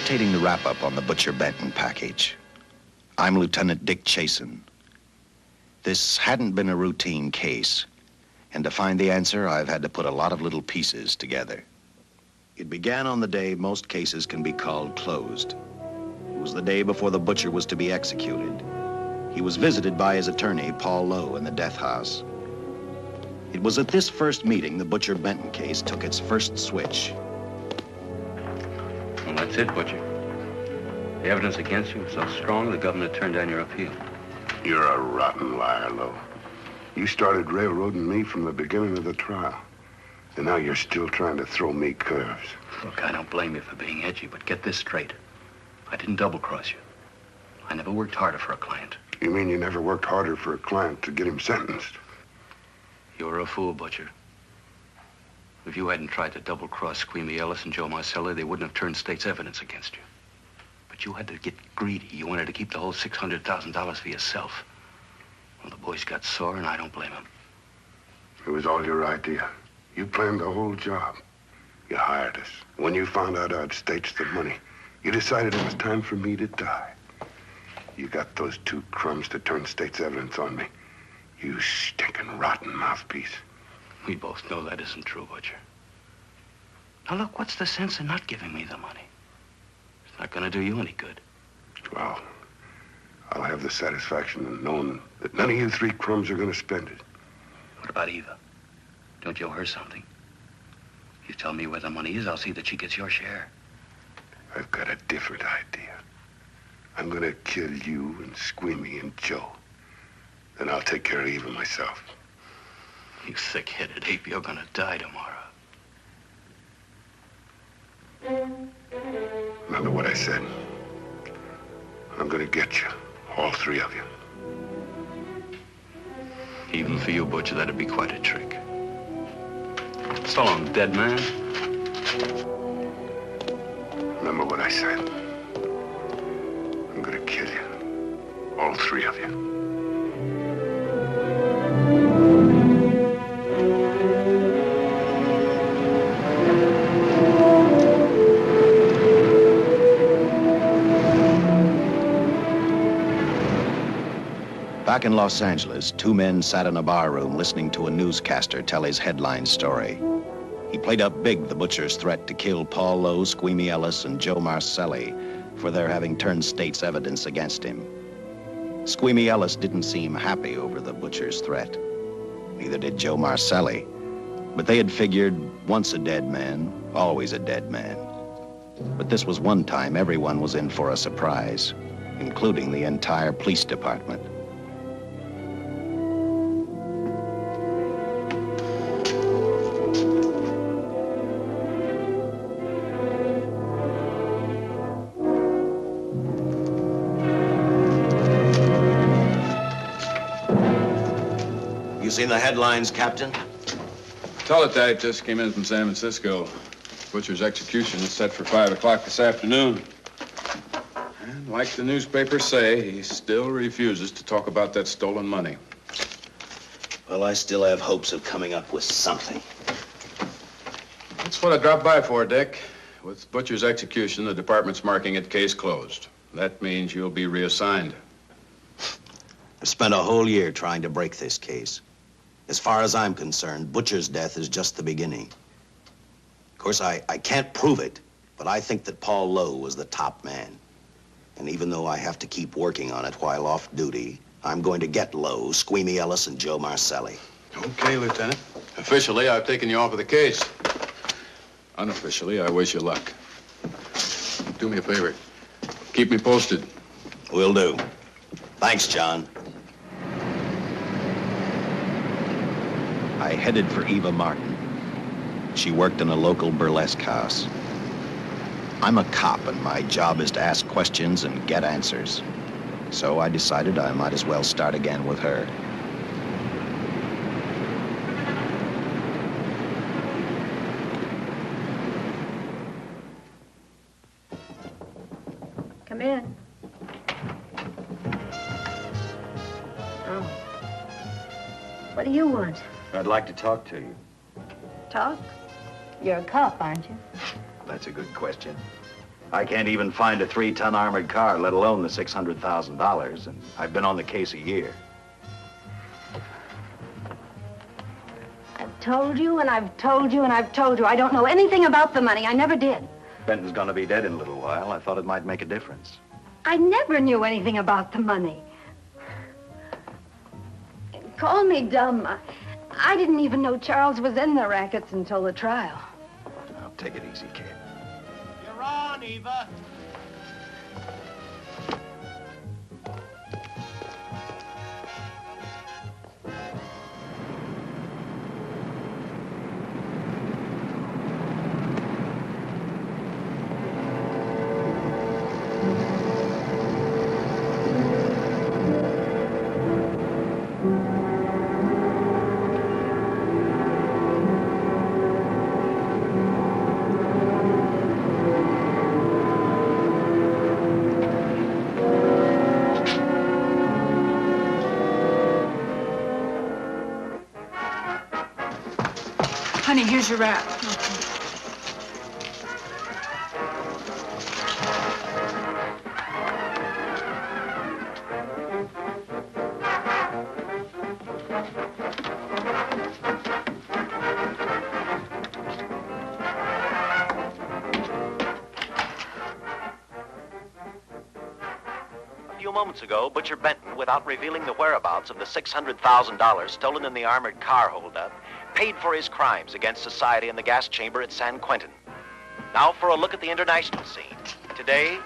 dictating the wrap-up on the Butcher Benton package. I'm Lieutenant Dick Chasen. This hadn't been a routine case, and to find the answer, I've had to put a lot of little pieces together. It began on the day most cases can be called closed. It was the day before the butcher was to be executed. He was visited by his attorney, Paul Lowe, in the death house. It was at this first meeting the Butcher Benton case took its first switch. Well, that's it, Butcher. The evidence against you was so strong, the governor turned down your appeal. You're a rotten liar, Lowe. You started railroading me from the beginning of the trial. And now you're still trying to throw me curves. Look, I don't blame you for being edgy, but get this straight. I didn't double-cross you. I never worked harder for a client. You mean you never worked harder for a client to get him sentenced? You were a fool, Butcher. If you hadn't tried to double-cross Squeamy Ellis and Joe Marcelli, they wouldn't have turned state's evidence against you. But you had to get greedy. You wanted to keep the whole $600,000 for yourself. Well, the boys got sore, and I don't blame them. It was all your idea. You planned the whole job. You hired us. When you found out I'd staged the money, you decided it was time for me to die. You got those two crumbs to turn state's evidence on me. You stinking rotten mouthpiece. We both know that isn't true, Butcher. Now, look, what's the sense in not giving me the money? It's not going to do you any good. Well, I'll have the satisfaction of knowing that none of you three crumbs are going to spend it. What about Eva? Don't you owe her something? You tell me where the money is, I'll see that she gets your share. I've got a different idea. I'm going to kill you and Squeamy and Joe. Then I'll take care of Eva myself. You thick-headed ape, you're going to die tomorrow. Remember what I said. I'm going to get you, all three of you. Even for you, Butcher, that'd be quite a trick. So long, dead man. Remember what I said. I'm going to kill you, all three of you. Back in Los Angeles, two men sat in a bar room listening to a newscaster tell his headline story. He played up big the butcher's threat to kill Paul Lowe, Squeamy Ellis, and Joe Marcelli for their having turned state's evidence against him. Squeamy Ellis didn't seem happy over the butcher's threat. Neither did Joe Marcelli. But they had figured, once a dead man, always a dead man. But this was one time everyone was in for a surprise, including the entire police department. You seen the headlines, Captain? Teletype just came in from San Francisco. Butcher's execution is set for 5 o'clock this afternoon. And like the newspapers say, he still refuses to talk about that stolen money. Well, I still have hopes of coming up with something. That's what I dropped by for, Dick. With Butcher's execution, the department's marking it case closed. That means you'll be reassigned. I've spent a whole year trying to break this case. As far as I'm concerned, Butcher's death is just the beginning. Of course, I can't prove it, but I think that Paul Lowe was the top man. And even though I have to keep working on it while off duty, I'm going to get Lowe, Squeamy Ellis, and Joe Marcelli. Okay, Lieutenant. Officially, I've taken you off of the case. Unofficially, I wish you luck. Do me a favor. Keep me posted. Will do. Thanks, John. I headed for Eva Martin. She worked in a local burlesque house. I'm a cop, and my job is to ask questions and get answers. So I decided I might as well start again with her. Come in. Oh. What do you want? I'd like to talk to you. Talk? You're a cop, aren't you? That's a good question. I can't even find a 3-ton armored car, let alone the $600,000, and I've been on the case a year. I've told you, and I've told you, and I've told you. I don't know anything about the money. I never did. Benton's gonna be dead in a little while. I thought it might make a difference. I never knew anything about the money. Call me dumb. I didn't even know Charles was in the rackets until the trial. Now, take it easy, kid. You're on, Eva. Honey, here's your wrap. A few moments ago, Butcher Benton, without revealing the whereabouts of the $600,000 stolen in the armored car holdup, paid for his crimes against society in the gas chamber at San Quentin. Now for a look at the international scene. Today...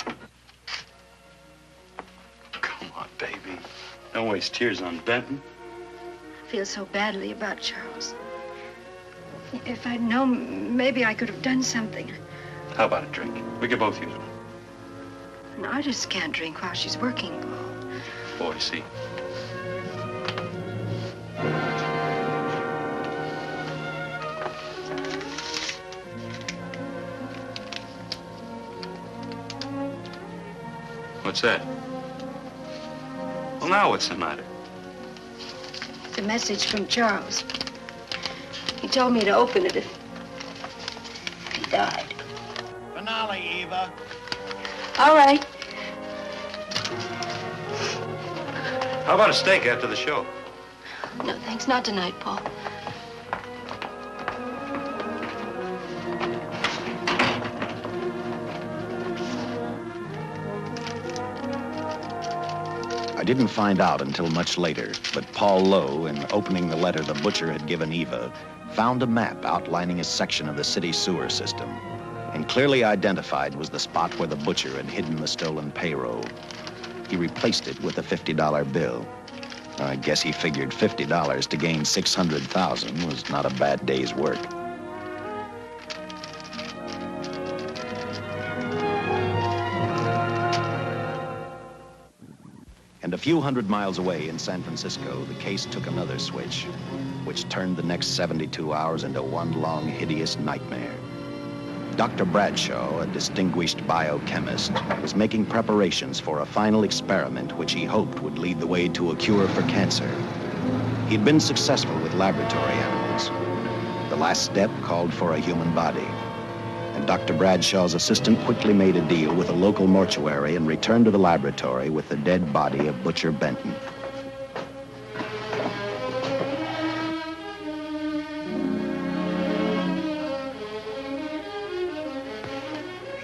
Come on, baby. Don't waste tears on Benton. I feel so badly about Charles. If I'd known, maybe I could have done something. How about a drink? We could both use one. An artist can't drink while she's working, Paul. Boy, see. What's that? Well, now what's the matter? It's a message from Charles. He told me to open it if he died. Finale, Eva. All right. How about a steak after the show? No, thanks. Not tonight, Paul. I didn't find out until much later, but Paul Lowe, in opening the letter the butcher had given Eva, found a map outlining a section of the city sewer system, and clearly identified was the spot where the butcher had hidden the stolen payroll. He replaced it with a $50 bill. I guess he figured $50 to gain $600,000 was not a bad day's work. And a few hundred miles away in San Francisco, the case took another switch, which turned the next 72 hours into one long, hideous nightmare. Dr. Bradshaw, a distinguished biochemist, was making preparations for a final experiment which he hoped would lead the way to a cure for cancer. He'd been successful with laboratory animals. The last step called for a human body. And Dr. Bradshaw's assistant quickly made a deal with a local mortuary and returned to the laboratory with the dead body of Butcher Benton.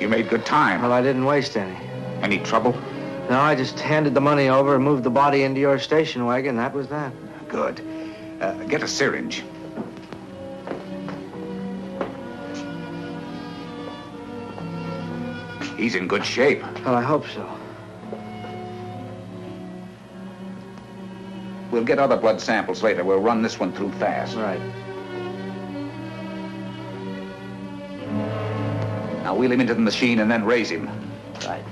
You made good time. Well, I didn't waste any. Any trouble? No, I just handed the money over and moved the body into your station wagon. That was that. Good. Get a syringe. He's in good shape. Well, I hope so. We'll get other blood samples later. We'll run this one through fast. Right. Now wheel him into the machine and then raise him. Right.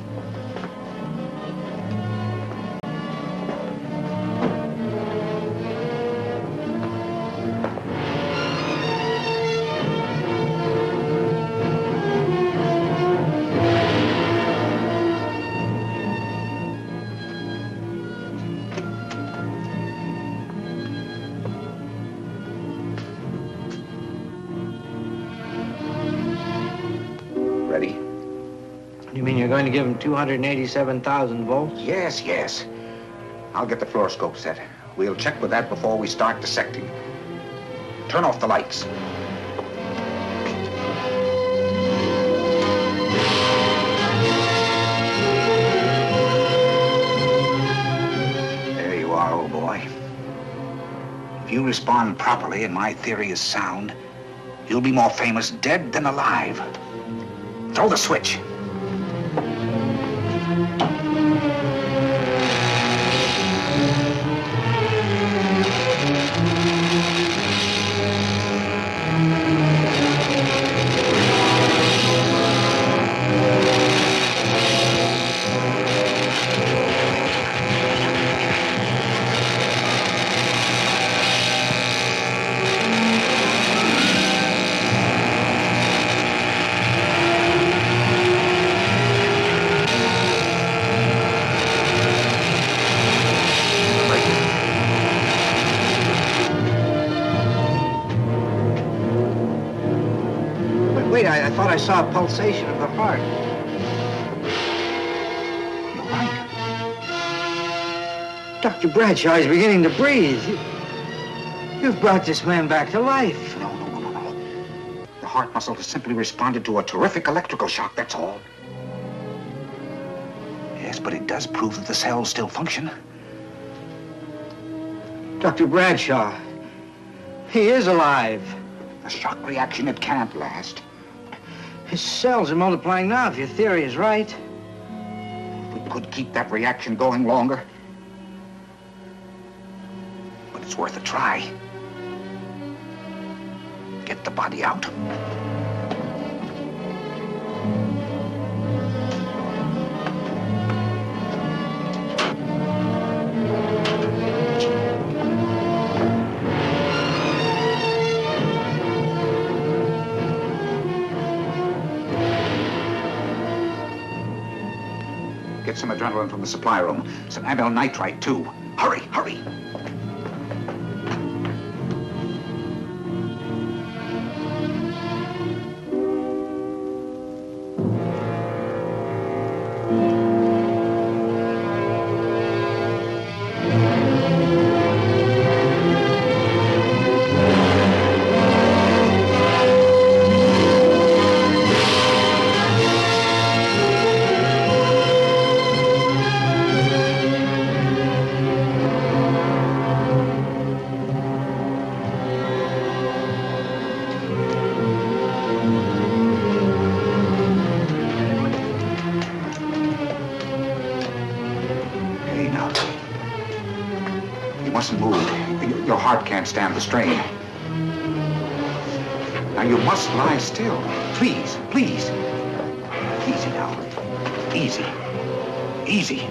Ready? You mean you're going to give him 287,000 volts? Yes, yes. I'll get the fluoroscope set. We'll check with that before we start dissecting. Turn off the lights. There you are, old boy. If you respond properly and my theory is sound, you'll be more famous dead than alive. Throw the switch. Wait, I thought I saw a pulsation of the heart. You're right. Dr. Bradshaw is beginning to breathe. You've brought this man back to life. No. The heart muscle has simply responded to a terrific electrical shock, that's all. Yes, but it does prove that the cells still function. Dr. Bradshaw, he is alive. A shock reaction, it can't last. His cells are multiplying now, if your theory is right. We could keep that reaction going longer. But it's worth a try. Get the body out. Get some adrenaline from the supply room. Some amyl nitrite, too. Hurry, hurry. Your heart can't stand the strain. Now you must lie still. Please, please. Easy now. Easy. Easy.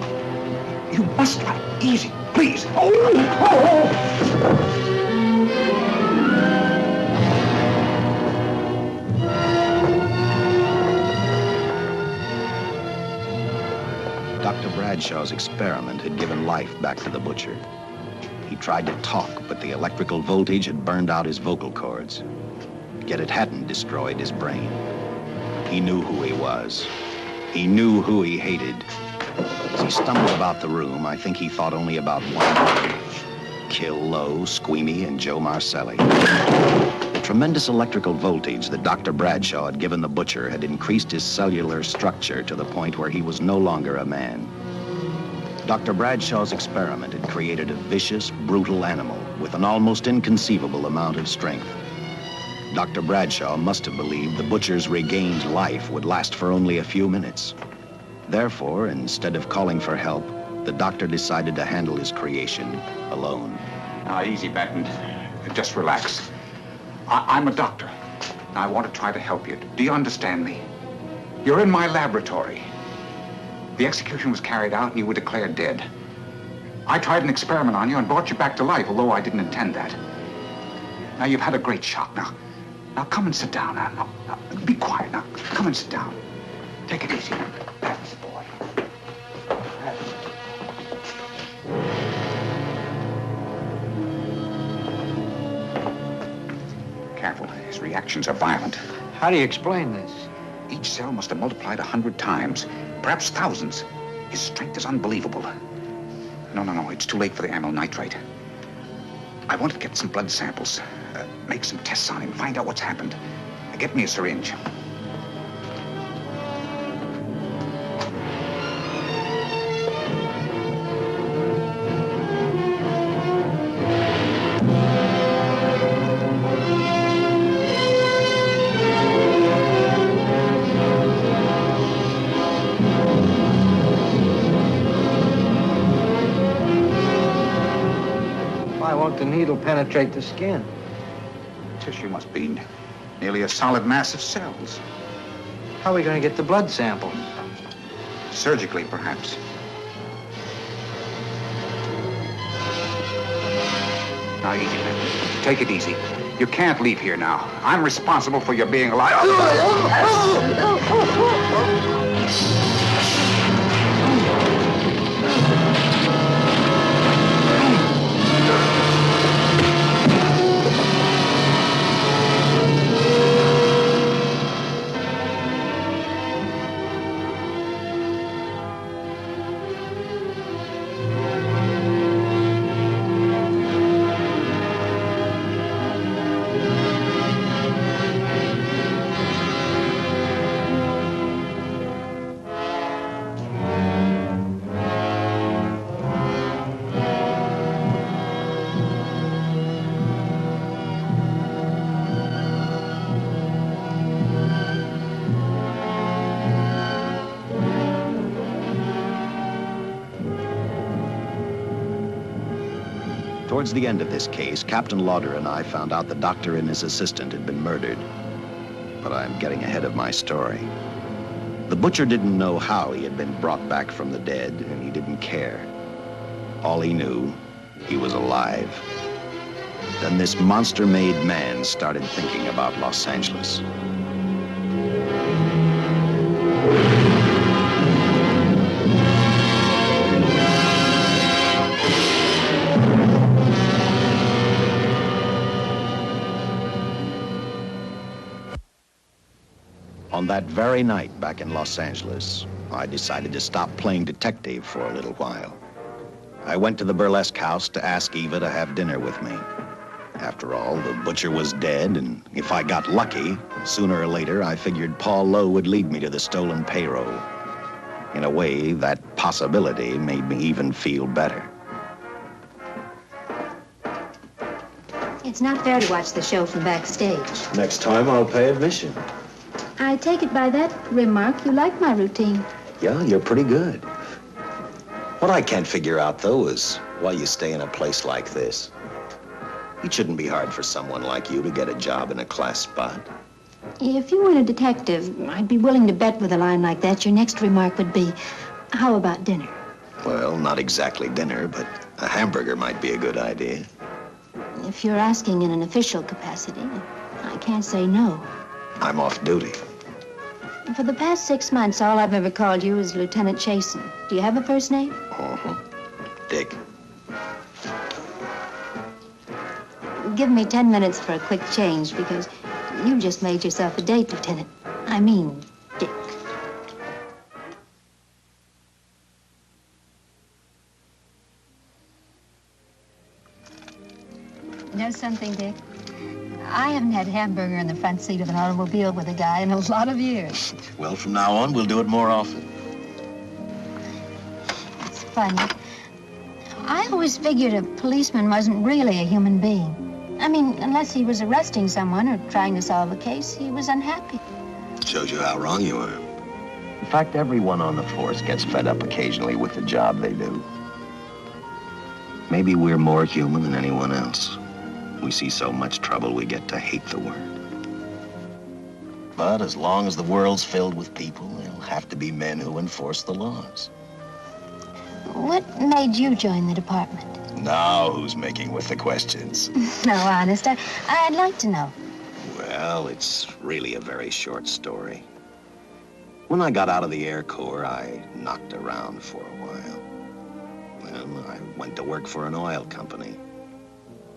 You must lie. Easy, please. Oh! Dr. Bradshaw's experiment had given life back to the butcher. He tried to talk, but the electrical voltage had burned out his vocal cords. Yet it hadn't destroyed his brain. He knew who he was. He knew who he hated. As he stumbled about the room, I think he thought only about one word: kill Lowe, Squeamy, and Joe Marcelli. The tremendous electrical voltage that Dr. Bradshaw had given the butcher had increased his cellular structure to the point where he was no longer a man. Dr. Bradshaw's experiment had created a vicious, brutal animal with an almost inconceivable amount of strength. Dr. Bradshaw must have believed the butcher's regained life would last for only a few minutes. Therefore, instead of calling for help, the doctor decided to handle his creation alone. Now, easy, Benton. Just relax. I'm a doctor. I want to try to help you. Do you understand me? You're in my laboratory. The execution was carried out and you were declared dead. I tried an experiment on you and brought you back to life, although I didn't intend that. Now, you've had a great shock. Now come and sit down. Now, be quiet. Now, come and sit down. Take it easy. That's the boy. Careful. His reactions are violent. How do you explain this? Each cell must have multiplied 100 times, perhaps thousands. His strength is unbelievable. No, it's too late for the amyl nitrate. I want to get some blood samples, make some tests on him, find out what's happened. Get me a syringe. Why won't the needle penetrate the skin? Tissue must be nearly a solid mass of cells. How are we going to get the blood sample? Surgically, perhaps. Now, take it easy. You can't leave here now. I'm responsible for your being alive. Towards the end of this case, Captain Lauder and I found out the doctor and his assistant had been murdered. But I'm getting ahead of my story. The butcher didn't know how he had been brought back from the dead, and he didn't care. All he knew, he was alive. Then this monster-made man started thinking about Los Angeles. On that very night back in Los Angeles, I decided to stop playing detective for a little while. I went to the burlesque house to ask Eva to have dinner with me. After all, the butcher was dead, and if I got lucky, sooner or later, I figured Paul Lowe would lead me to the stolen payroll. In a way, that possibility made me even feel better. It's not fair to watch the show from backstage. Next time, I'll pay admission. I take it by that remark you like my routine. Yeah, you're pretty good. What I can't figure out, though, is why you stay in a place like this. It shouldn't be hard for someone like you to get a job in a class spot. If you weren't a detective, I'd be willing to bet with a line like that your next remark would be, how about dinner? Well, not exactly dinner, but a hamburger might be a good idea. If you're asking in an official capacity, I can't say no. I'm off duty. For the past 6 months, all I've ever called you is Lieutenant Chasen. Do you have a first name? Uh-huh. Dick. Give me 10 minutes for a quick change, because you just made yourself a date, Lieutenant. I mean, Dick. You know something, Dick? I haven't had hamburger in the front seat of an automobile with a guy in a lot of years. Well, from now on, we'll do it more often. It's funny. I always figured a policeman wasn't really a human being. I mean, unless he was arresting someone or trying to solve a case, he was unhappy. Shows you how wrong you are. In fact, everyone on the force gets fed up occasionally with the job they do. Maybe we're more human than anyone else. We see so much trouble, we get to hate the word. But as long as the world's filled with people, there'll have to be men who enforce the laws. What made you join the department? Now who's making with the questions? No, honest, I'd like to know. Well, it's really a very short story. When I got out of the Air Corps, I knocked around for a while. Well, I went to work for an oil company.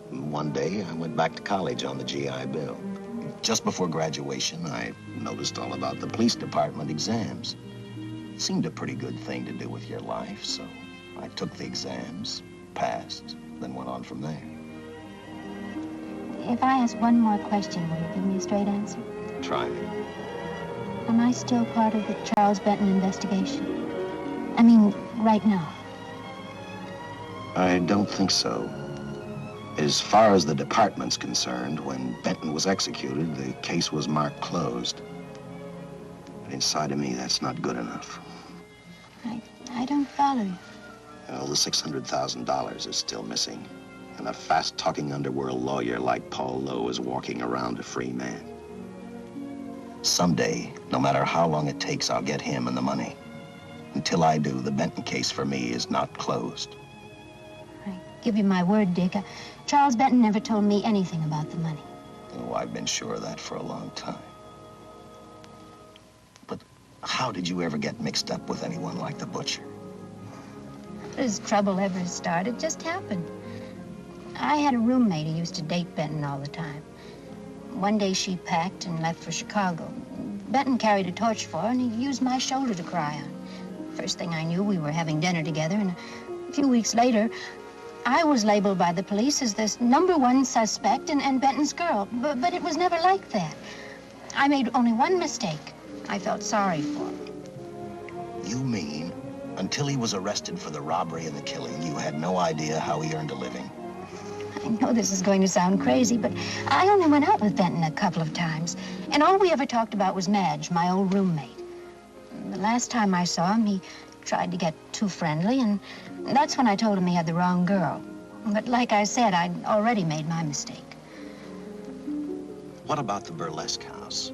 One day, I went back to college on the GI Bill. Just before graduation, I noticed all about the police department exams. Seemed a pretty good thing to do with your life, so I took the exams, passed, then went on from there. If I ask one more question, will you give me a straight answer? Try me. Am I still part of the Charles Benton investigation? I mean, right now. I don't think so. As far as the department's concerned, when Benton was executed, the case was marked closed. But inside of me, that's not good enough. I don't follow you. Well, the $600,000 is still missing. And a fast-talking underworld lawyer like Paul Lowe is walking around a free man. Someday, no matter how long it takes, I'll get him and the money. Until I do, the Benton case for me is not closed. I give you my word, Dick. Charles Benton never told me anything about the money. Oh, I've been sure of that for a long time. But how did you ever get mixed up with anyone like the butcher? As trouble ever started, it just happened. I had a roommate who used to date Benton all the time. One day she packed and left for Chicago. Benton carried a torch for her, and he used my shoulder to cry on. First thing I knew, we were having dinner together, and a few weeks later, I was labeled by the police as this #1 suspect and Benton's girl. But it was never like that. I made only one mistake. I felt sorry for him. You mean, until he was arrested for the robbery and the killing, you had no idea how he earned a living? I know this is going to sound crazy, but I only went out with Benton a couple of times. And all we ever talked about was Madge, my old roommate. The last time I saw him, he tried to get too friendly, and that's when I told him he had the wrong girl. But like I said, I'd already made my mistake. What about the burlesque house?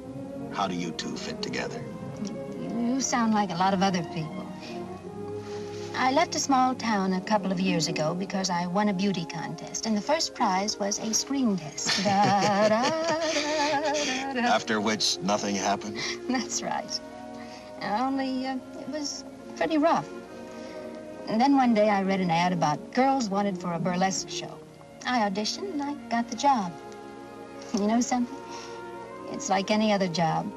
How do you two fit together? You sound like a lot of other people. I left a small town a couple of years ago because I won a beauty contest, and the first prize was a screen test. Da, da, da, da, da. After which, nothing happened? That's right. Only, it was pretty rough. And then one day I read an ad about girls wanted for a burlesque show. I auditioned and I got the job. You know something? It's like any other job.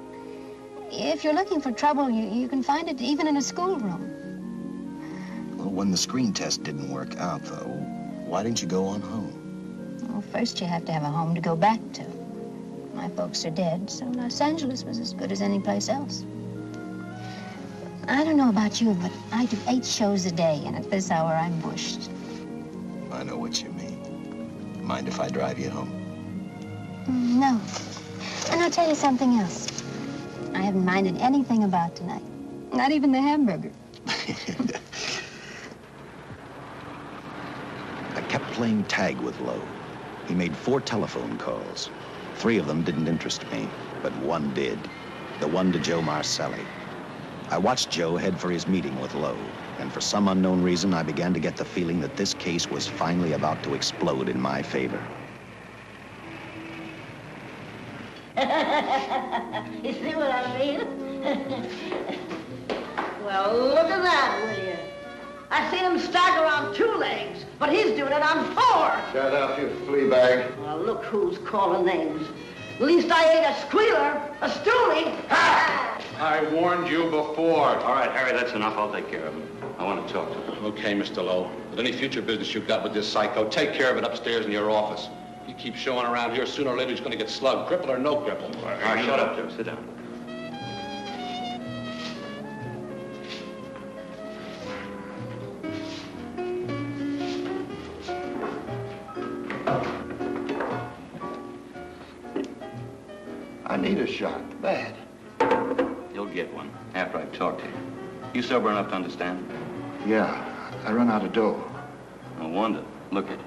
If you're looking for trouble, you can find it even in a schoolroom. Well, when the screen test didn't work out, though, why didn't you go on home? Well, first you have to have a home to go back to. My folks are dead, so Los Angeles was as good as any place else. I don't know about you, but I do 8 shows a day, and at this hour, I'm bushed. I know what you mean. Mind if I drive you home? No. And I'll tell you something else. I haven't minded anything about tonight. Not even the hamburger. I kept playing tag with Lowe. He made 4 telephone calls. 3 of them didn't interest me, but one did. The one to Joe Marcelli. I watched Joe head for his meeting with Lowe, and for some unknown reason, I began to get the feeling that this case was finally about to explode in my favor. You see what I mean? Well, look at that, will you? I seen him stagger on 2 legs, but he's doing it on 4. Shut up, you flea bag. Well, look who's calling names. At least I ain't a squealer, a stoolie. I warned you before. All right, Harry, that's enough. I'll take care of him. I want to talk to him. Okay, Mr. Lowe. With any future business you've got with this psycho, take care of it upstairs in your office. If he keeps showing around here, sooner or later he's going to get slugged, cripple or no cripple. All right, shut up, Joe. Sit down. I need a shot, bad. You'll get one after I've talked to you. You sober enough to understand? Yeah, I run out of dough. No wonder. Look at you.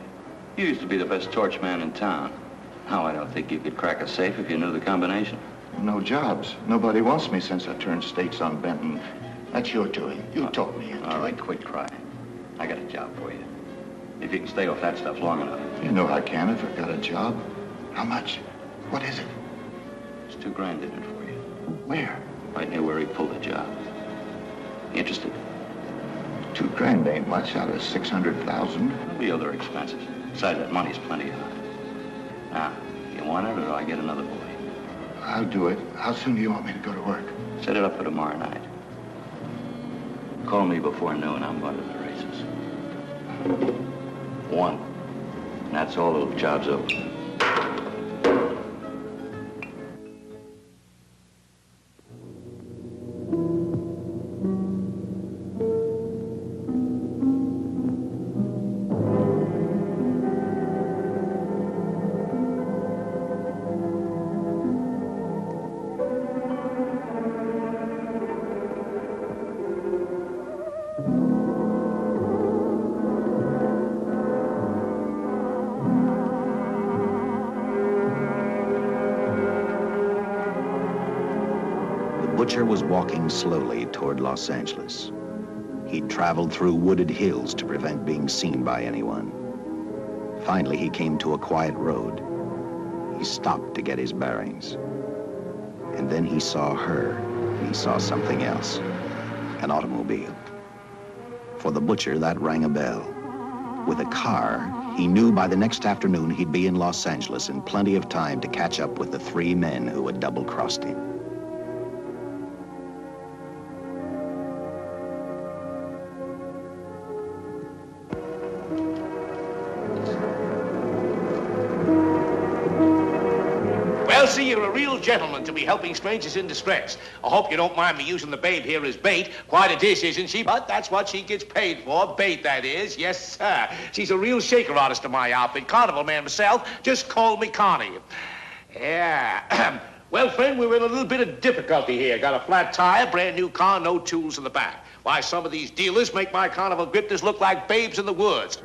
You used to be the best torch man in town. Now I don't think you could crack a safe if you knew the combination. No jobs. Nobody wants me since I turned stakes on Benton. That's your doing. You told me. All right, quit crying. I got a job for you. If you can stay off that stuff long enough. You know I can if I've got a job. How much? What is it? There's $2,000 in it for you. Where? Right near where he pulled the job. You interested? $2,000 ain't much out of 600,000. There'll be other expenses. Besides, that money's plenty of it. Now, you want it or do I get another boy? I'll do it. How soon do you want me to go to work? Set it up for tomorrow night. Call me before noon. I'm going to the races. 1. And that's all. The job's over. Butcher was walking slowly toward Los Angeles. He'd traveled through wooded hills to prevent being seen by anyone. Finally, he came to a quiet road. He stopped to get his bearings. And then he saw her, and he saw something else, an automobile. For the butcher, that rang a bell. With a car, he knew by the next afternoon he'd be in Los Angeles in plenty of time to catch up with the 3 men who had double-crossed him. See, you're a real gentleman to be helping strangers in distress. I hope you don't mind me using the babe here as bait. Quite a dish, isn't she? But that's what she gets paid for. Bait, that is. Yes, sir. She's a real shaker artist of my outfit. Carnival man myself. Just call me Connie. Yeah. Well, friend, we're in a little bit of difficulty here. Got a flat tire, brand new car, no tools in the back. Why, some of these dealers make my carnival grifters look like babes in the woods.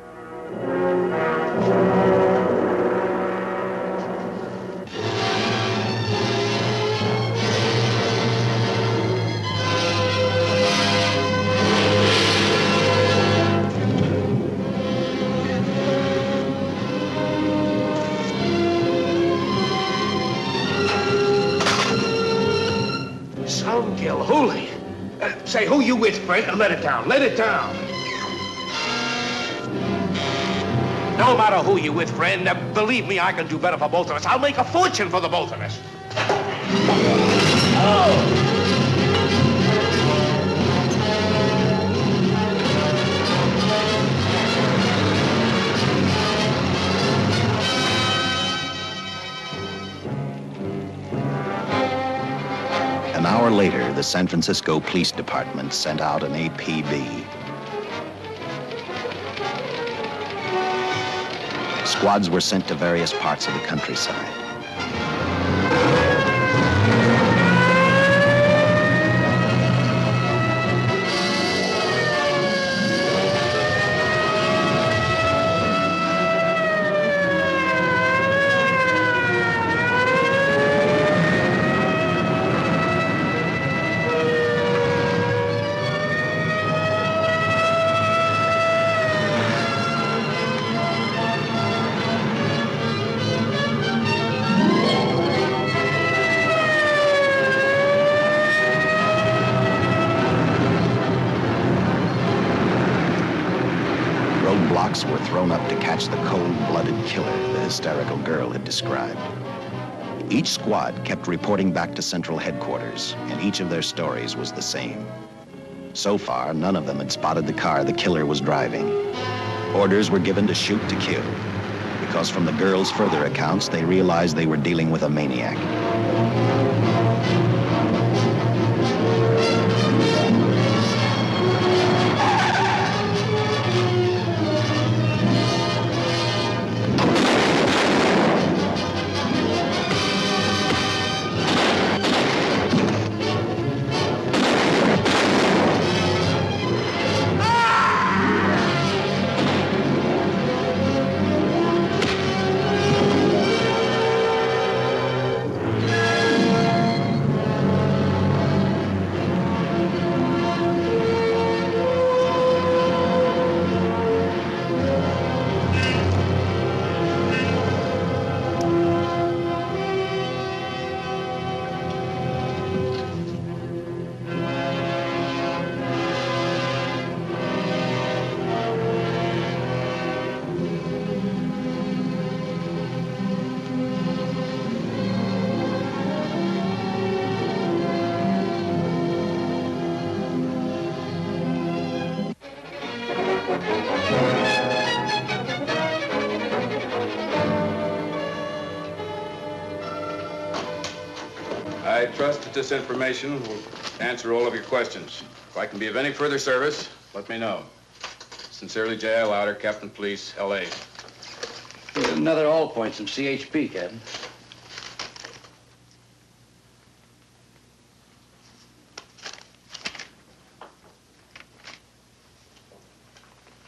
Holy. Say, who you with, friend? Let it down. Let it down. No matter who you with, friend, believe me, I can do better for both of us. I'll make a fortune for the both of us. Oh! An hour later, the San Francisco Police Department sent out an APB. Squads were sent to various parts of the countryside. Were thrown up to catch the cold-blooded killer the hysterical girl had described. Each squad kept reporting back to central headquarters, and each of their stories was the same. So far, none of them had spotted the car the killer was driving. Orders were given to shoot to kill, because from the girls' further accounts, they realized they were dealing with a maniac. I trust that this information will answer all of your questions. If I can be of any further service, let me know. Sincerely, J.I. Louder, Captain Police, L.A. Another all points from CHP, Captain.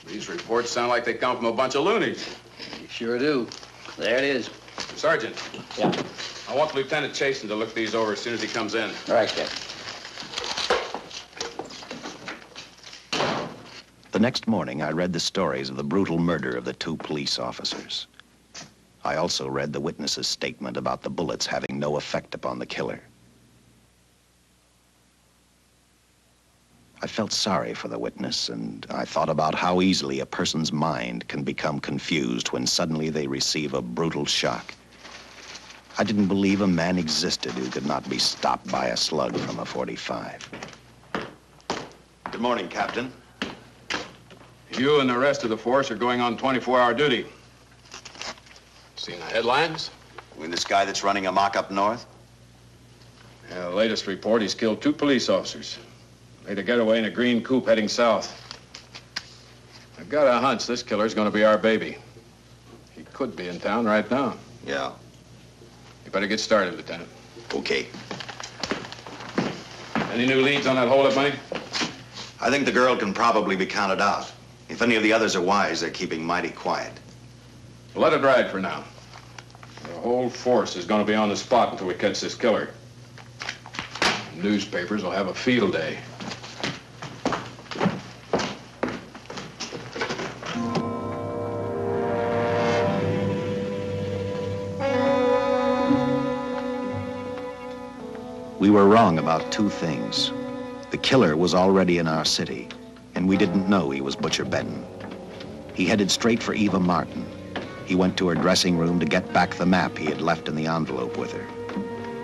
These reports sound like they come from a bunch of loonies. You sure do. There it is. Sergeant. Yeah. I want Lieutenant Chasen to look these over as soon as he comes in. All right, Captain. The next morning, I read the stories of the brutal murder of the 2 police officers. I also read the witness's statement about the bullets having no effect upon the killer. I felt sorry for the witness, and I thought about how easily a person's mind can become confused when suddenly they receive a brutal shock. I didn't believe a man existed who could not be stopped by a slug from a .45. Good morning, Captain. You and the rest of the force are going on 24-hour duty. Seen the headlines? You mean this guy that's running amok up north? Yeah, the latest report, he's killed 2 police officers. Made a getaway in a green coupe heading south. I've got a hunch this killer's gonna be our baby. He could be in town right now. Yeah. You better get started, Lieutenant. Okay. Any new leads on that hold-up money? I think the girl can probably be counted out. If any of the others are wise, they're keeping mighty quiet. Well, let it ride for now. The whole force is gonna be on the spot until we catch this killer. The newspapers will have a field day. We were wrong about 2 things. The killer was already in our city, and we didn't know he was Butcher Benton. He headed straight for Eva Martin. He went to her dressing room to get back the map he had left in the envelope with her.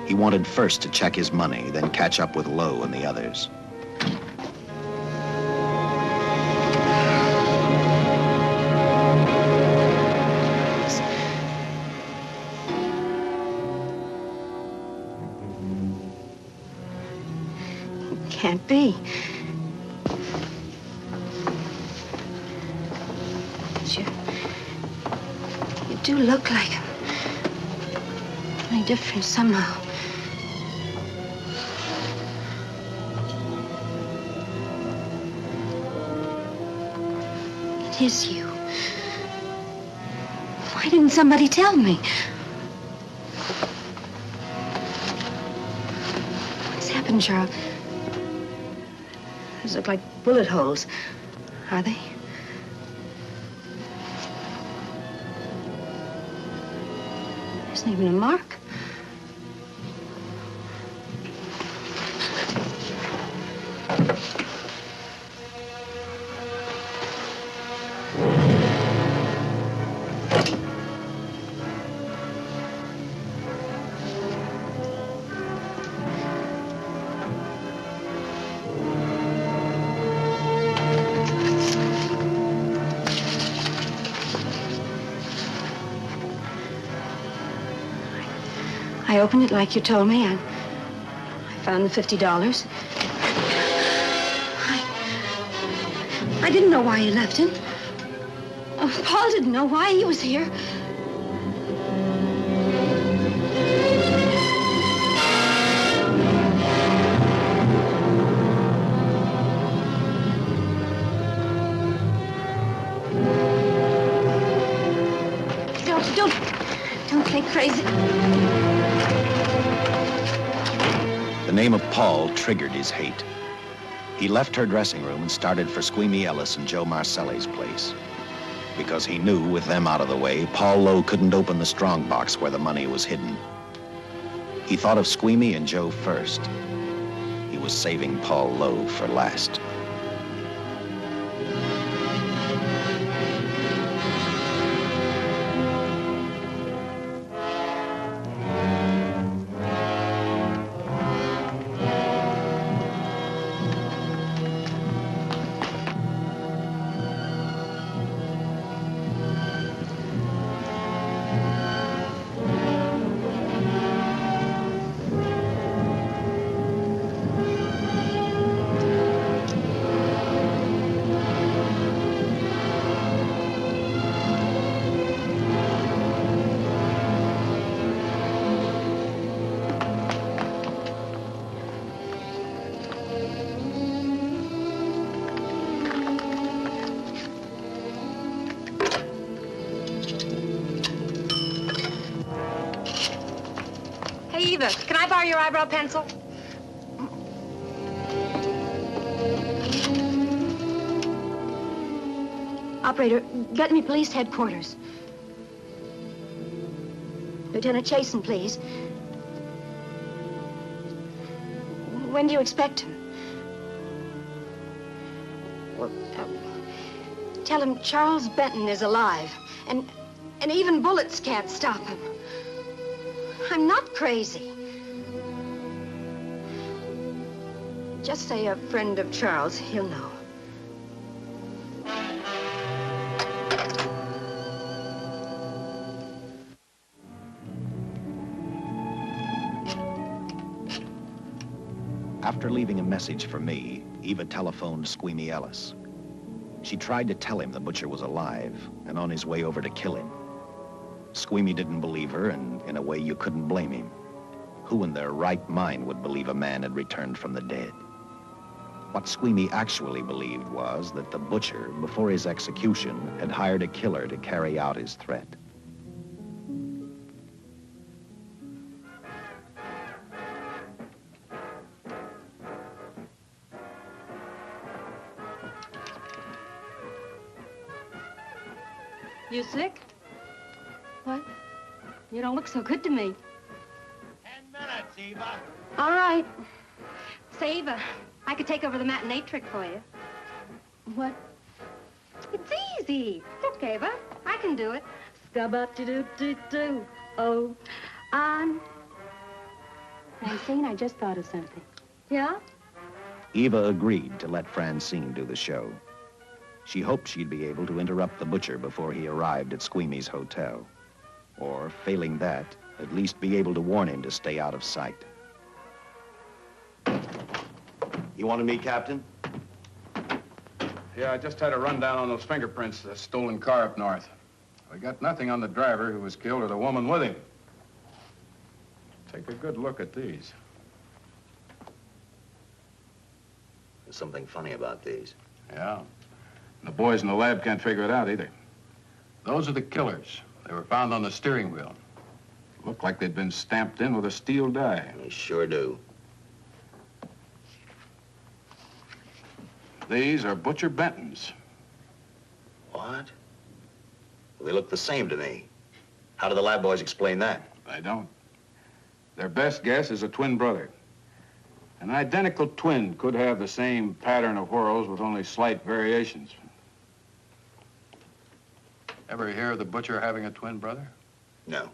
He wanted first to check his money, then catch up with Lowe and the others. Can't be. You do look like him. Only different somehow. It is you. Why didn't somebody tell me? What's happened, Charles? These look like bullet holes. Are they? There isn't even a mark. I opened it like you told me, and I found the $50. I didn't know why you left him. Oh, Paul didn't know why he was here. Don't get crazy. The name of Paul triggered his hate. He left her dressing room and started for Squeamy Ellis and Joe Marcelli's place. Because he knew, with them out of the way, Paul Lowe couldn't open the strongbox where the money was hidden. He thought of Squeamy and Joe first. He was saving Paul Lowe for last. Eva, can I borrow your eyebrow pencil? Operator, get me police headquarters. Lieutenant Chasen, please. When do you expect him? Well, tell him Charles Benton is alive, and even bullets can't stop him. I'm not crazy. Just say a friend of Charles, he'll know. After leaving a message for me, Eva telephoned Squeamy Ellis. She tried to tell him the butcher was alive and on his way over to kill him. Squeamy didn't believe her, and in a way you couldn't blame him. Who in their right mind would believe a man had returned from the dead? What Squeamy actually believed was that the butcher, before his execution, had hired a killer to carry out his threat. You sick? What? You don't look so good to me. 10 minutes, Eva. All right. Say, Eva, I could take over the matinee trick for you. What? It's easy. Look, Eva, I can do it. Scabba-doo-doo-doo. Oh, I'm... Francine, I just thought of something. Yeah? Eva agreed to let Francine do the show. She hoped she'd be able to interrupt the butcher before he arrived at Squeamy's hotel. Or, failing that, at least be able to warn him to stay out of sight. You wanted me, Captain? Yeah, I just had a rundown on those fingerprints of the stolen car up north. We got nothing on the driver who was killed or the woman with him. Take a good look at these. There's something funny about these. Yeah. The boys in the lab can't figure it out either. Those are the killers. They were found on the steering wheel. Looked like they'd been stamped in with a steel die. They sure do. These are Butcher Benton's. What? Well, they look the same to me. How do the lab boys explain that? They don't. Their best guess is a twin brother. An identical twin could have the same pattern of whorls with only slight variations. Ever hear of the butcher having a twin brother? No.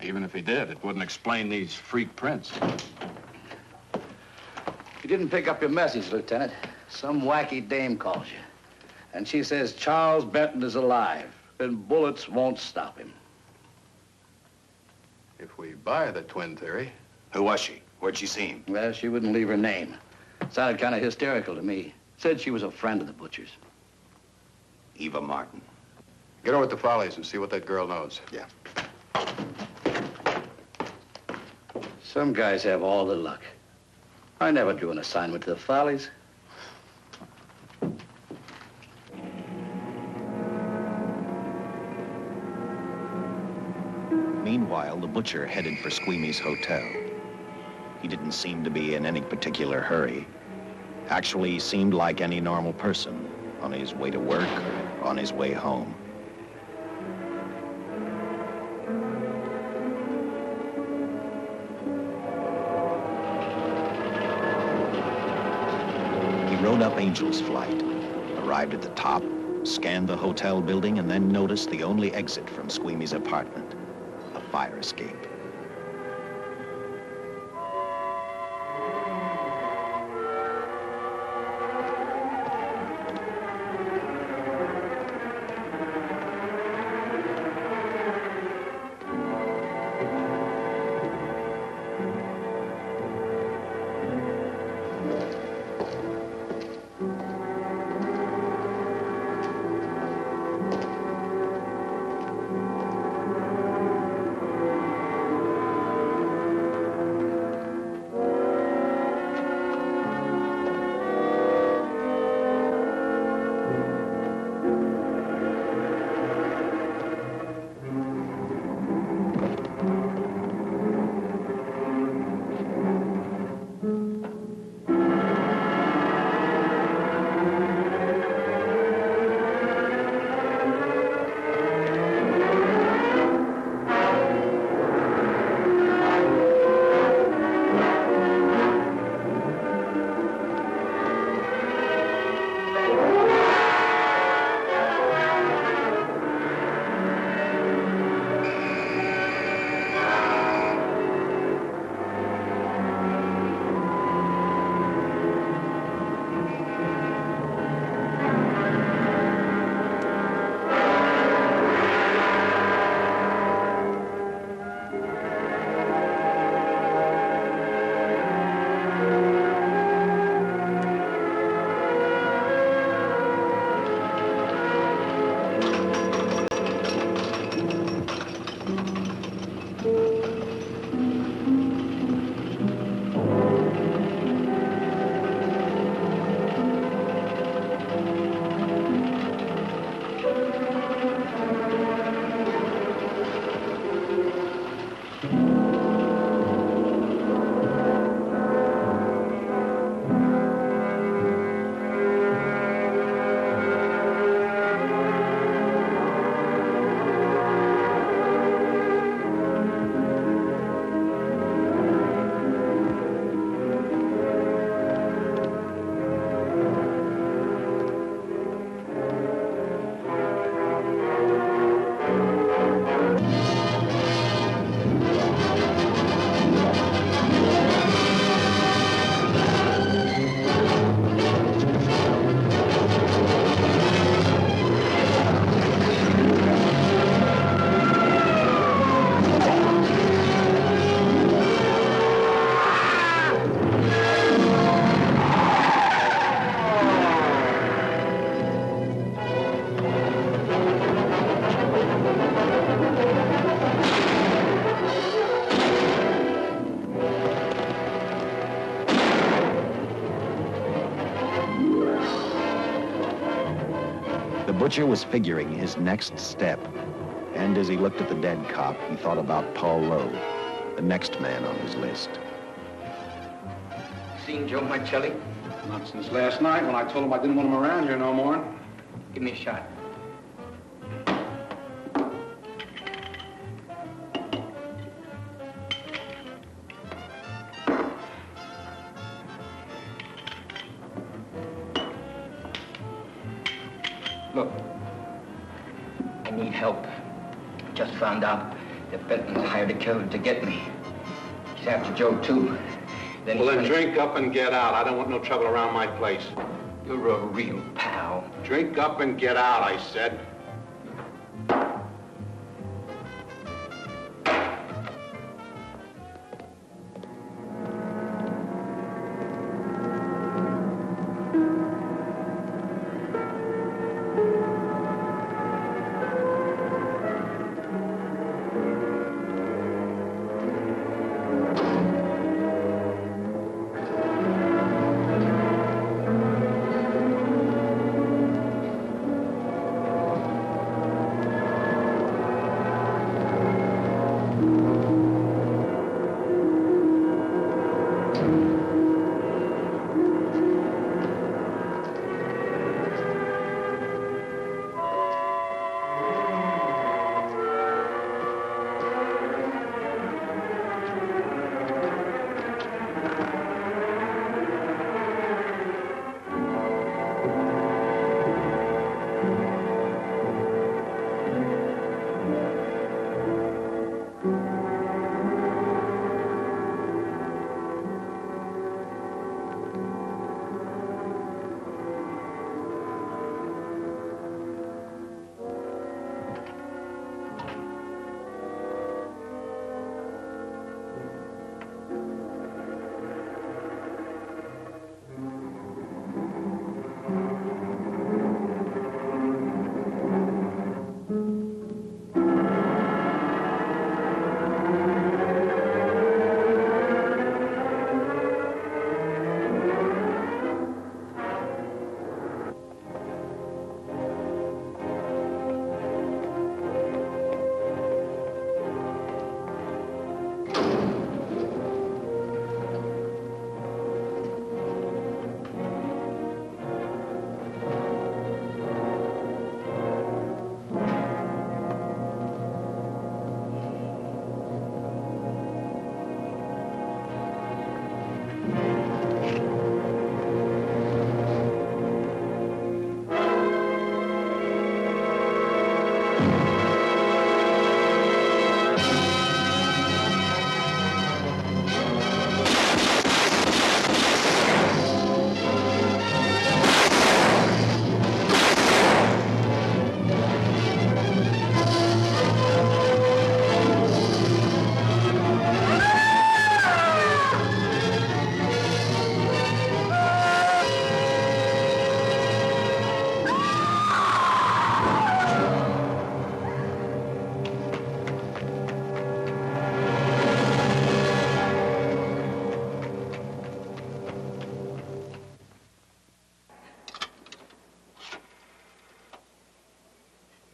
Even if he did, it wouldn't explain these freak prints. You didn't pick up your message, Lieutenant. Some wacky dame calls you. And she says Charles Benton is alive, and bullets won't stop him. If we buy the twin theory... Who was she? Where'd she see him? Well, she wouldn't leave her name. Sounded kind of hysterical to me. Said she was a friend of the butcher's. Eva Martin. Get over to the Follies and see what that girl knows. Yeah. Some guys have all the luck. I never drew an assignment to the Follies. Meanwhile, the butcher headed for Squeamy's hotel. He didn't seem to be in any particular hurry. Actually, he seemed like any normal person, on his way to work or on his way home. He rode up Angel's Flight, arrived at the top, scanned the hotel building, and then noticed the only exit from Squeamy's apartment, a fire escape. butcher was figuring his next step. And as he looked at the dead cop, he thought about Paul Lowe, the next man on his list. Seen Joe Marcelli? Not since last night when I told him I didn't want him around here no more. Give me a shot. Look, I need help. Just found out that Benton hired a killer to get me. He's after Joe, too. Then drink up and get out. I don't want no trouble around my place. You're a real pal. Drink up and get out, I said.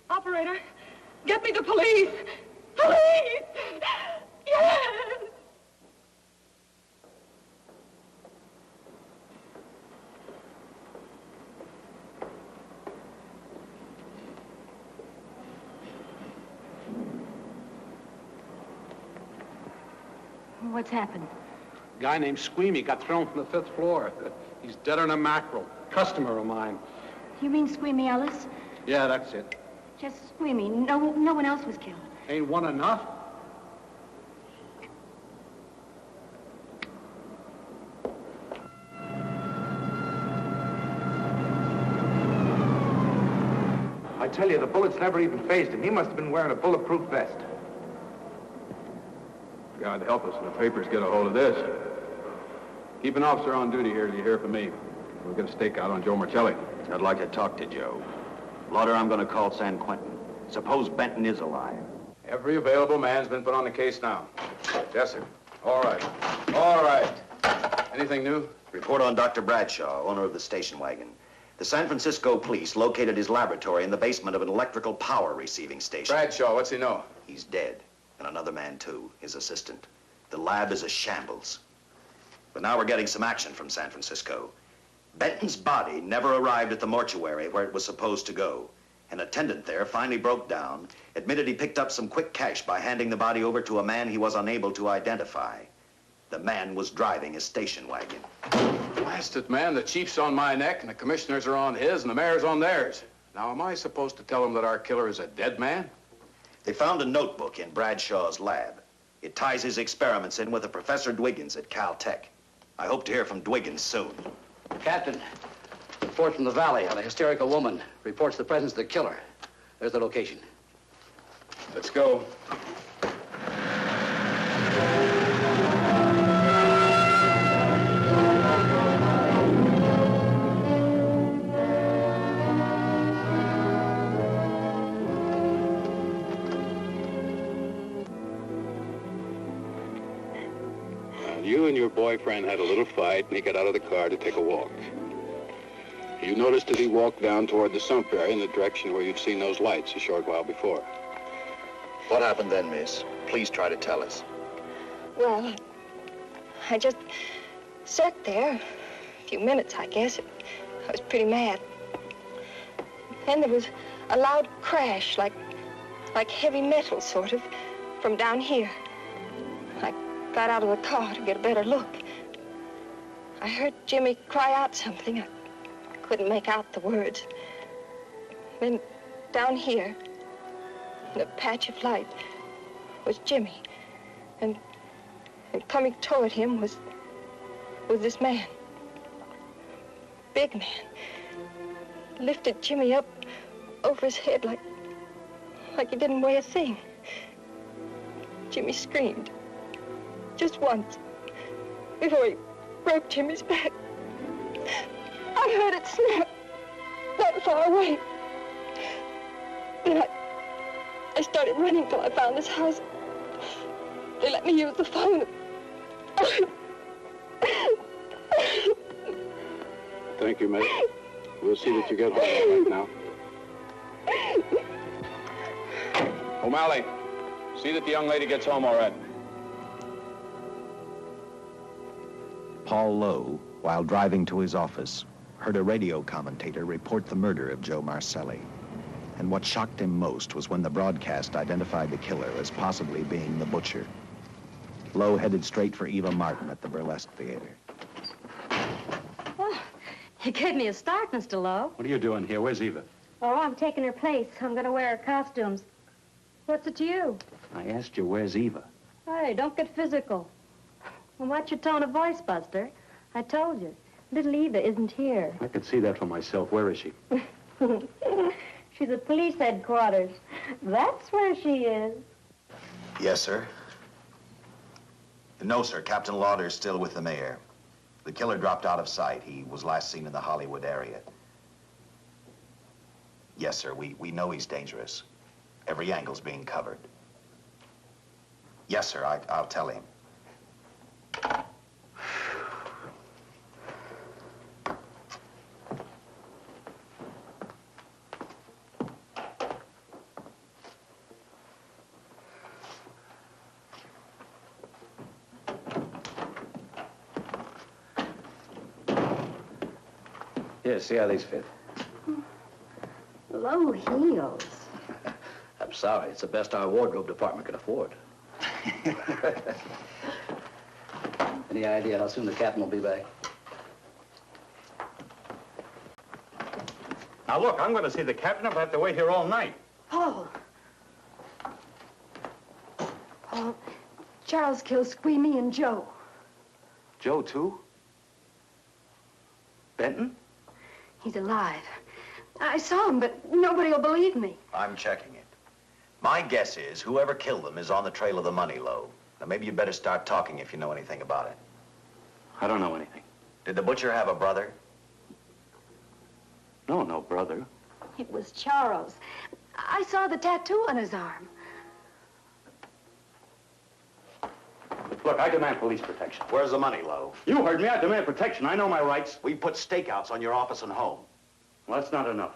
Operator, get me the police! Police! Yes! What's happened? A guy named Squeamy got thrown from the 5th floor. He's deader than a mackerel. Customer of mine. You mean Squeamy Ellis? Yeah, that's it. Just Squeamy. No one else was killed. Ain't one enough? I tell you, the bullets never even phased him. He must have been wearing a bulletproof vest. God help us when the papers get a hold of this. Keep an officer on duty here till you hear from me. We'll get a stakeout on Joe Marcelli. I'd like to talk to Joe. Lauder, I'm going to call San Quentin. Suppose Benton is alive. Every available man's been put on the case now. Yes, sir. All right. All right. Anything new? Report on Dr. Bradshaw, owner of the station wagon. The San Francisco police located his laboratory in the basement of an electrical power receiving station. Bradshaw, what's he know? He's dead. And another man, too, his assistant. The lab is a shambles. But now we're getting some action from San Francisco. Benton's body never arrived at the mortuary where it was supposed to go. An attendant there finally broke down, admitted he picked up some quick cash by handing the body over to a man he was unable to identify. The man was driving his station wagon. Blast it, man. The chief's on my neck, and the commissioners are on his, and the mayor's on theirs. Now, am I supposed to tell them that our killer is a dead man? They found a notebook in Bradshaw's lab. It ties his experiments in with a Professor Dwiggins at Caltech. I hope to hear from Dwiggins soon. Captain, report from the valley on a hysterical woman. Reports the presence of the killer. There's the location. Let's go. You and your boyfriend had a little fight, and he got out of the car to take a walk. You noticed that he walked down toward the sump area in the direction where you'd seen those lights a short while before. What happened then, miss? Please try to tell us. Well, I just sat there a few minutes, I guess. I was pretty mad. Then there was a loud crash, like heavy metal, sort of, from down here. I got out of the car to get a better look. I heard Jimmy cry out something. I couldn't make out the words. Then down here, in a patch of light, was Jimmy. And coming toward him was this man. Big man. Lifted Jimmy up over his head like he didn't weigh a thing. Jimmy screamed. Just once, before he broke Jimmy's back. I heard it snap, not far away. Then I started running till I found this house. They let me use the phone. Thank you, mate. We'll see that you get home all right now. O'Malley, see that the young lady gets home all right. Paul Lowe, while driving to his office, heard a radio commentator report the murder of Joe Marcelli. And what shocked him most was when the broadcast identified the killer as possibly being the butcher. Lowe headed straight for Eva Martin at the Burlesque Theater. Oh, you gave me a start, Mr. Lowe. What are you doing here? Where's Eva? Oh, I'm taking her place. I'm going to wear her costumes. What's it to you? I asked you, where's Eva? Hey, don't get physical. Well, watch your tone of voice, Buster. I told you. Little Eva isn't here. I could see that for myself. Where is she? She's at police headquarters. That's where she is. Yes, sir. No, sir. Captain Lauder's still with the mayor. The killer dropped out of sight. He was last seen in the Hollywood area. Yes, sir. We know he's dangerous. Every angle's being covered. Yes, sir. I'll tell him. Here, see how these fit. Low heels. I'm sorry. It's the best our wardrobe department can afford. Any idea how soon the captain will be back? Now, look, I'm going to see the captain if I have to wait here all night. Paul. Paul, Charles killed Squeamy and Joe. Joe, too? Benton? He's alive. I saw him, but nobody will believe me. I'm checking it. My guess is whoever killed them is on the trail of the money, Lowe. Now, maybe you better start talking if you know anything about it. I don't know anything. Did the butcher have a brother? No, no brother. It was Charles. I saw the tattoo on his arm. Look, I demand police protection. Where's the money, Lowe? You heard me. I demand protection. I know my rights. We put stakeouts on your office and home. Well, that's not enough.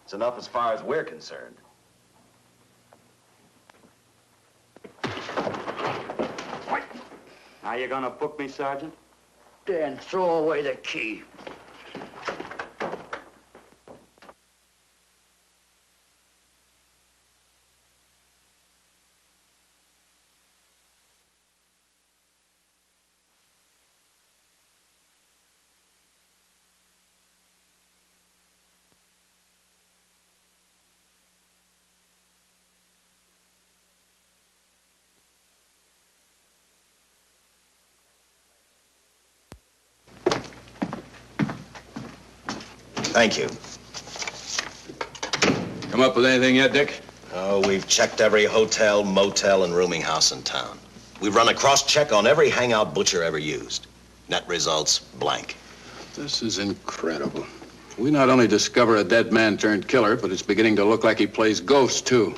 It's enough as far as we're concerned. Now you gonna book me, Sergeant? Dan, throw away the key. Thank you. Come up with anything yet, Dick? Oh, we've checked every hotel, motel, and rooming house in town. We've run a cross-check on every hangout Butcher ever used. Net results, blank. This is incredible. We not only discover a dead man turned killer, but it's beginning to look like he plays ghosts, too.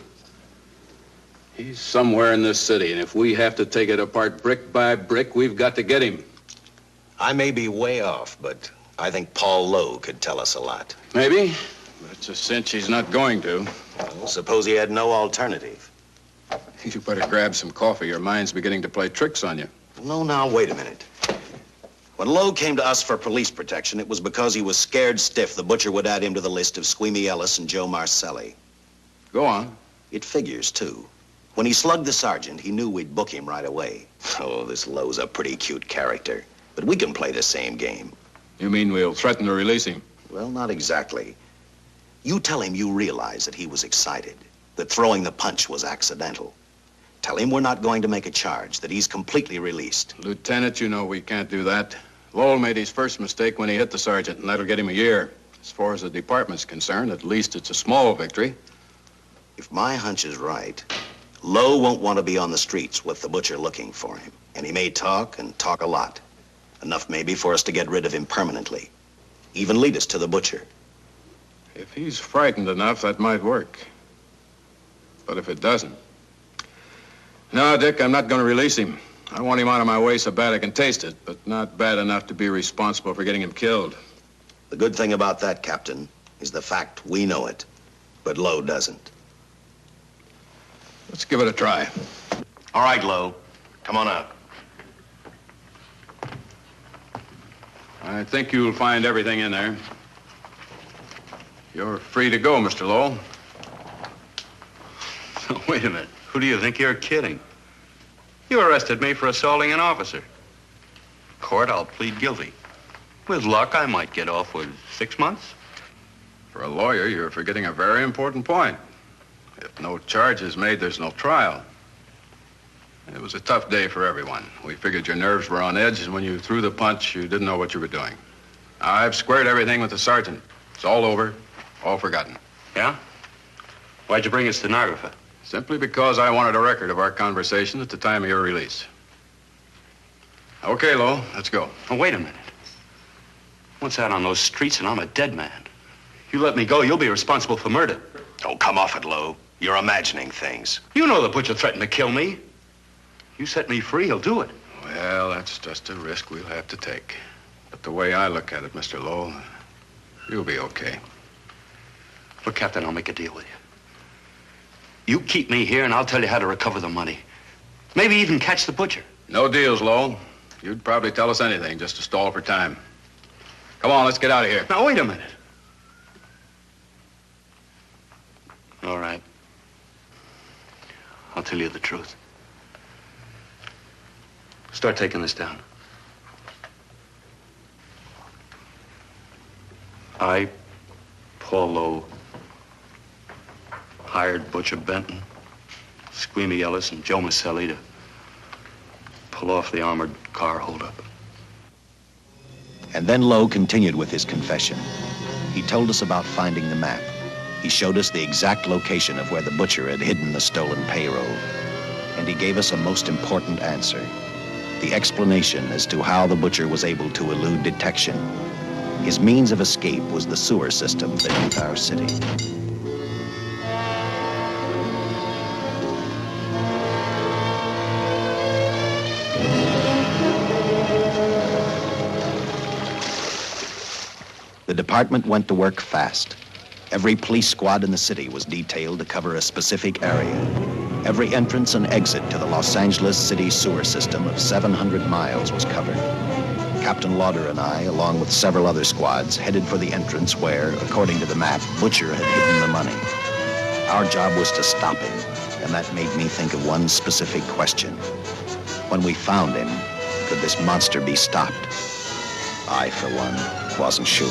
He's somewhere in this city, and if we have to take it apart brick by brick, we've got to get him. I may be way off, but I think Paul Lowe could tell us a lot. Maybe, but it's a cinch he's not going to. Well, suppose he had no alternative. You better grab some coffee. Your mind's beginning to play tricks on you. No, now, wait a minute. When Lowe came to us for police protection, it was because he was scared stiff the Butcher would add him to the list of Squeamy Ellis and Joe Marcelli. Go on. It figures, too. When he slugged the sergeant, he knew we'd book him right away. Oh, this Lowe's a pretty cute character. But we can play the same game. You mean we'll threaten to release him? Well, not exactly. You tell him you realize that he was excited, that throwing the punch was accidental. Tell him we're not going to make a charge, that he's completely released. Lieutenant, you know we can't do that. Lowell made his first mistake when he hit the sergeant, and that'll get him a year. As far as the department's concerned, at least it's a small victory. If my hunch is right, Lowe won't want to be on the streets with the Butcher looking for him. And he may talk, and talk a lot. Enough maybe for us to get rid of him permanently. Even lead us to the Butcher. If he's frightened enough, that might work. But if it doesn't... No, Dick, I'm not going to release him. I want him out of my way so bad I can taste it, but not bad enough to be responsible for getting him killed. The good thing about that, Captain, is the fact we know it, but Lowe doesn't. Let's give it a try. All right, Lowe. Come on out. I think you'll find everything in there. You're free to go, Mr. Lowell. Wait a minute. Who do you think you're kidding? You arrested me for assaulting an officer. Court, I'll plead guilty. With luck, I might get off with 6 months. For a lawyer, you're forgetting a very important point. If no charge is made, there's no trial. It was a tough day for everyone. We figured your nerves were on edge, and when you threw the punch, you didn't know what you were doing. I've squared everything with the sergeant. It's all over, all forgotten. Yeah? Why'd you bring a stenographer? Simply because I wanted a record of our conversation at the time of your release. Okay, Lowell, let's go. Oh, wait a minute. Once out on those streets and I'm a dead man. You let me go, you'll be responsible for murder. Oh, come off it, Lowe. You're imagining things. You know the Butcher threatened to kill me. You set me free, he'll do it. Well, that's just a risk we'll have to take. But the way I look at it, Mr. Lowell, you'll be okay. Look, Captain, I'll make a deal with you. You keep me here and I'll tell you how to recover the money. Maybe even catch the Butcher. No deals, Lowell. You'd probably tell us anything just to stall for time. Come on, let's get out of here. Now, wait a minute. All right. I'll tell you the truth. Start taking this down. I, Paul Lowe, hired Butcher Benton, Squeamy Ellis, and Joe Marcelli to pull off the armored car holdup. And then Lowe continued with his confession. He told us about finding the map. He showed us the exact location of where the Butcher had hidden the stolen payroll. And he gave us a most important answer. The explanation as to how the Butcher was able to elude detection. His means of escape was the sewer system beneath our city. The The department went to work fast. Every police squad in the city was detailed to cover a specific area. Every entrance and exit to the Los Angeles city sewer system of 700 miles was covered. Captain Lauder and I, along with several other squads, headed for the entrance where, according to the map, Butcher had hidden the money. Our job was to stop him, and that made me think of one specific question. When we found him, could this monster be stopped? I, for one, wasn't sure.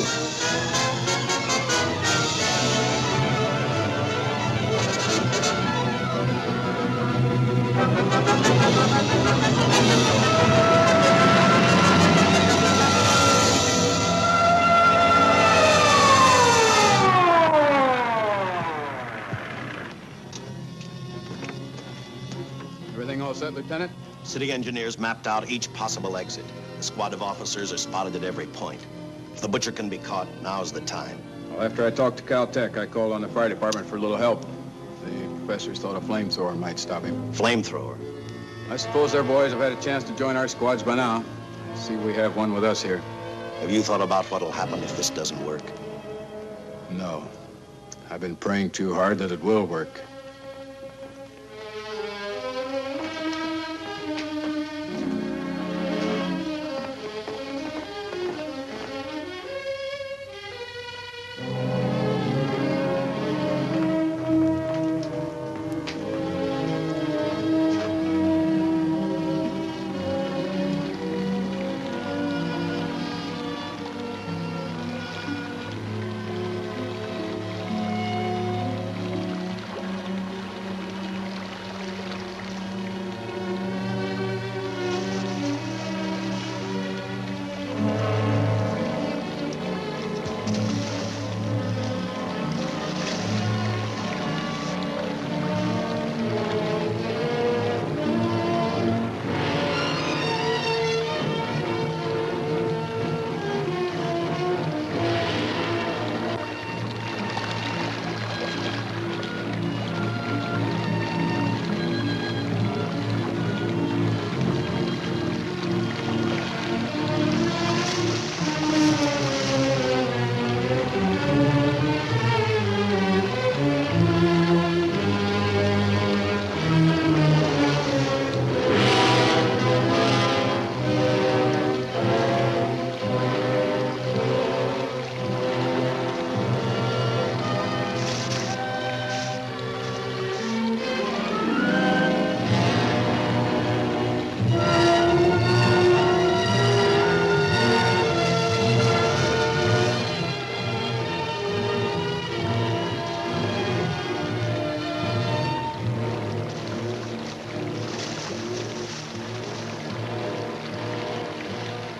Everything all set, Lieutenant? City engineers mapped out each possible exit. The squad of officers are spotted at every point. If the Butcher can be caught, now's the time. Well, after I talked to Caltech, I called on the fire department for a little help. The professors thought a flamethrower might stop him. Flamethrower? I suppose their boys have had a chance to join our squads by now. I see we have one with us here. Have you thought about what'll happen if this doesn't work? No. I've been praying too hard that it will work.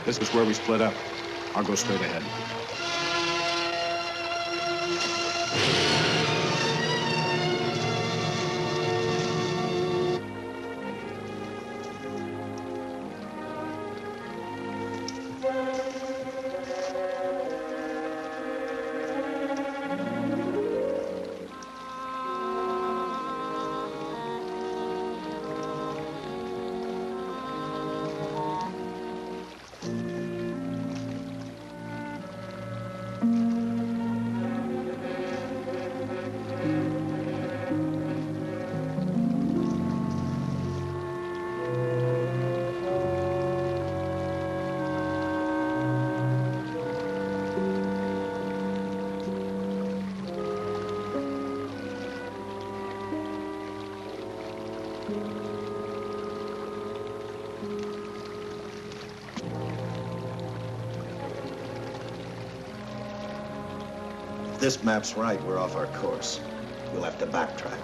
This is where we split up. I'll go straight ahead. If this map's right, we're off our course. We'll have to backtrack.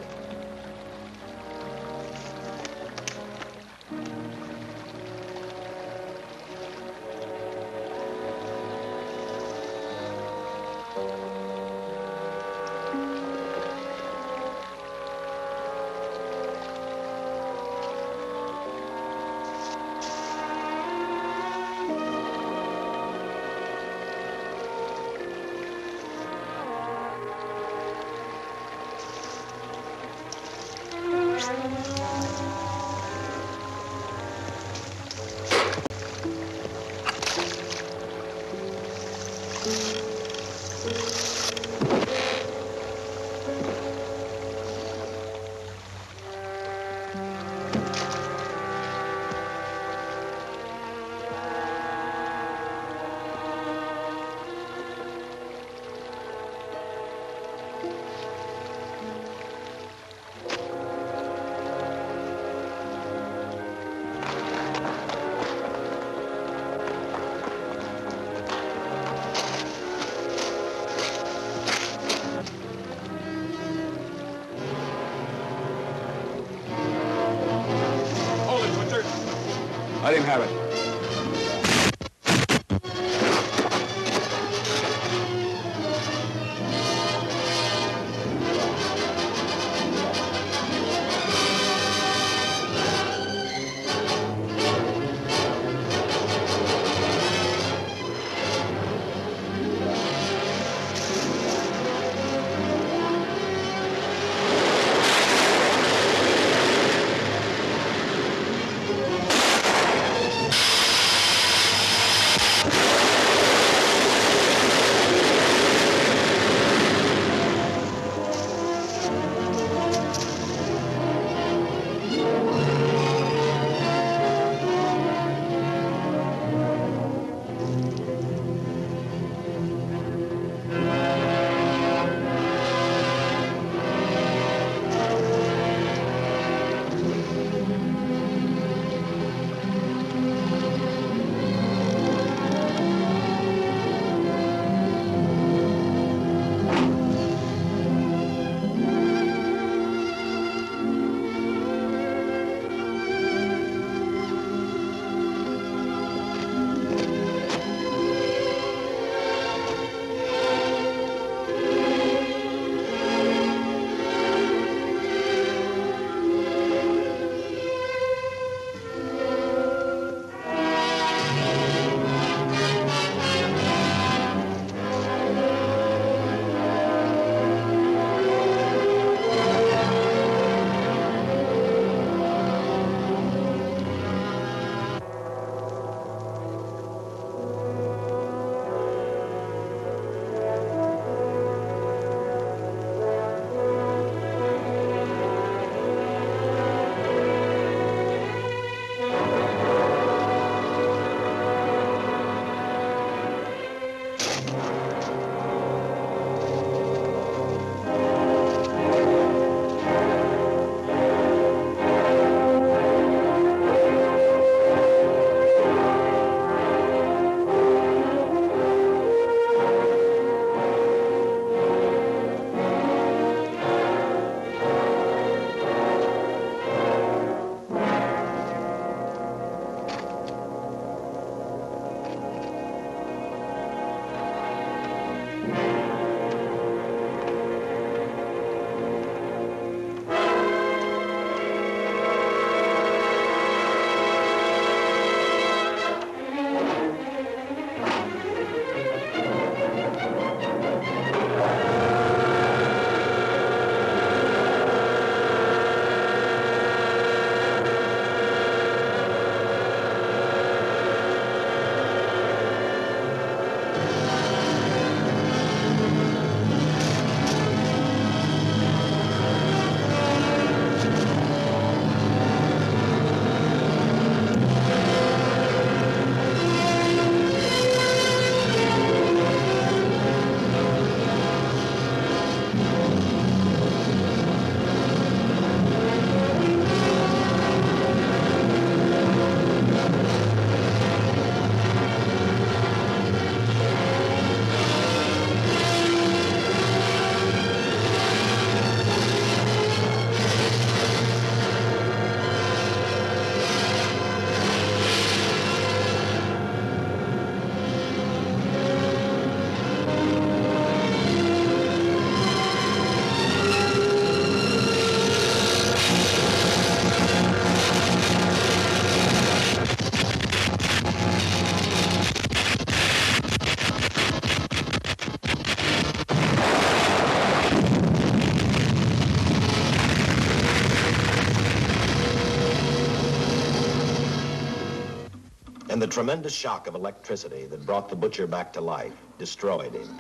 And the tremendous shock of electricity that brought the butcher back to life destroyed him.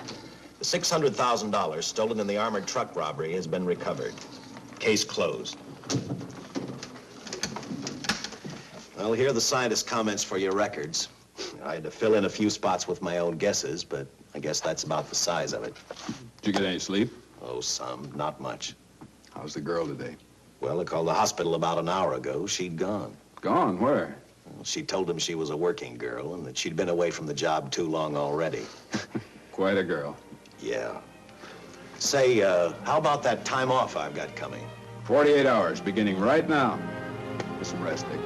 The $600,000 stolen in the armored truck robbery has been recovered. Case closed. Well, here are the scientist's comments for your records. I had to fill in a few spots with my own guesses, but I guess that's about the size of it. Did you get any sleep? Oh, some. Not much. How's the girl today? Well, I called the hospital about an hour ago. She'd gone. Gone? Where? Well, she told him she was a working girl and that she'd been away from the job too long already. Quite a girl. Yeah. Say, how about that time off I've got coming? 48 hours, beginning right now. With some rest, Dick.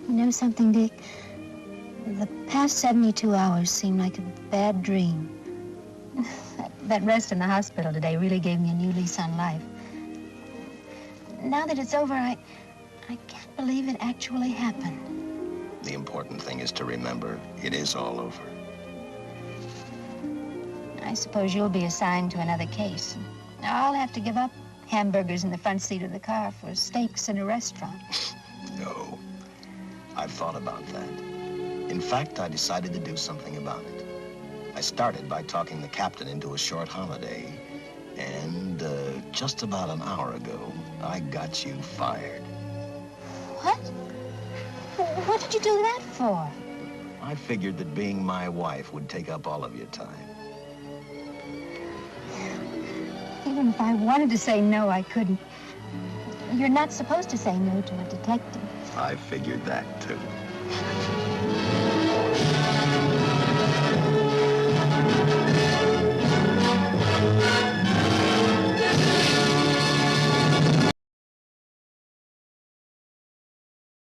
You know something, Dick? The past 72 hours seem like a bad dream. That rest in the hospital today really gave me a new lease on life. Now that it's over, I can't believe it actually happened. The important thing is to remember it is all over. I suppose you'll be assigned to another case. I'll have to give up hamburgers in the front seat of the car for steaks in a restaurant. No. I've thought about that. In fact, I decided to do something about it. I started by talking the captain into a short holiday, and just about an hour ago, I got you fired. What? What did you do that for? I figured that being my wife would take up all of your time. Even if I wanted to say no, I couldn't. You're not supposed to say no to a detective. I figured that, too.